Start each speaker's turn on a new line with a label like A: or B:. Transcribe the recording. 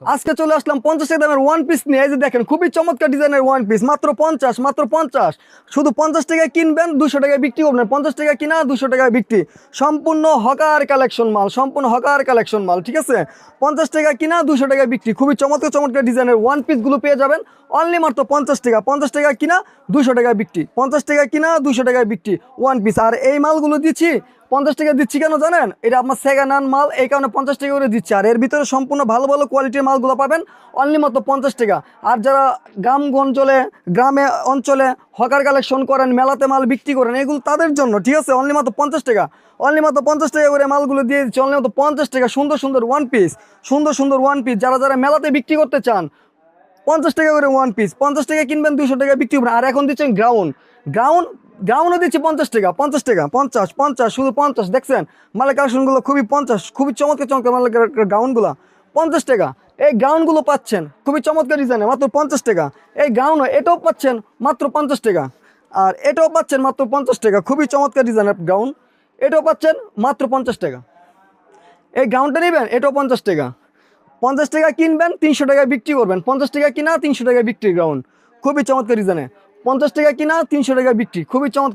A: আজকে চলে আসলাম 50 টাকা দামের ওয়ান পিস নিয়ে। এই যে দেখেন খুবই চমৎকার ডিজাইনের ওয়ান পিস, মাত্র 50, মাত্র 50। শুধু 50 টাকায় কিনবেন, 200 টাকায় বিক্রি করবেন। 50 টাকা কিনা, 200 টাকায় বিক্রি। সম্পূর্ণ হকার কালেকশন মাল, সম্পূর্ণ হকার কালেকশন মাল, ঠিক আছে। 50 টাকা কিনা, 200 টাকায় বিক্রি। খুবই চমৎকার চমৎকার ডিজাইনের ওয়ান পিসগুলো পেয়ে যাবেন অনলি মাত্র 50 টাকা। 50 টাকা কিনা, 200 টাকায় বিক্রি। 50 টাকা কিনা, 200 টাকায় বিক্রি ওয়ান পিস। আর এই মালগুলো দিচ্ছি 50 টাকা দিচ্ছি কেন জানেন? এটা আপনার সেকেন্ড হ্যান্ড মাল, এই কারণে 50 টাকা করে দিচ্ছি। আর এর ভিতরে সম্পূর্ণ ভালো ভালো কোয়ালিটির মালগুলো পাবেন অনলি মাত্র 50 টাকা। আর যারা গ্রামে অঞ্চলে হকার কালেকশন করেন, মেলাতে মাল বিক্রি করেন, এগুলো তাদের জন্য, ঠিক আছে। অনলি মাত্র 50 টাকা, অনলি মাত্র 50 টাকা করে মালগুলো দিয়ে দিচ্ছি। অনলি মাত্র 50 টাকা। সুন্দর সুন্দর ওয়ান পিস, সুন্দর সুন্দর ওয়ান পিস যারা যারা মেলাতে বিক্রি করতে চান, 50 টাকা করে ওয়ান পিস। 50 টাকা কিনবেন, 200 টাকা বিক্রি করবেন। আর এখন দিচ্ছেন গ্রাউন্ড, গ্রাউন্ড গ্রাউন্ডও দিচ্ছি 50 টাকা। 50 টাকা, 50 50, শুধু 50। দেখছেন মালের কালেকশনগুলো খুবই 50, খুবই চমৎকার চমৎকার মালের গ্রাউন্ডগুলো 50 টাকা। এই গ্রাউন্ডগুলো পাচ্ছেন খুবই চমৎকার ডিজাইনে মাত্র 50 টাকা। এই গ্রাউন্ড এটাও পাচ্ছেন মাত্র 50 টাকা। আর এটাও পাচ্ছেন মাত্র 50 টাকা। খুবই চমৎকার ডিজাইনের গ্রাউন্ড, এটাও পাচ্ছেন মাত্র 50 টাকা। এই গ্রাউন্ডটা নেবেন, এটাও 50 টাকা। 50 টাকা কিনবেন, 300 টাকায় বিক্রি করবেন। 50 টাকা কিনা, 300 টাকায় বিক্রি গ্রাউন্ড। খুবই চমৎকার ডিজাইনে 50 টাকা কিনা, 300 টাকায় বিক্রি। খুবই চমৎকার।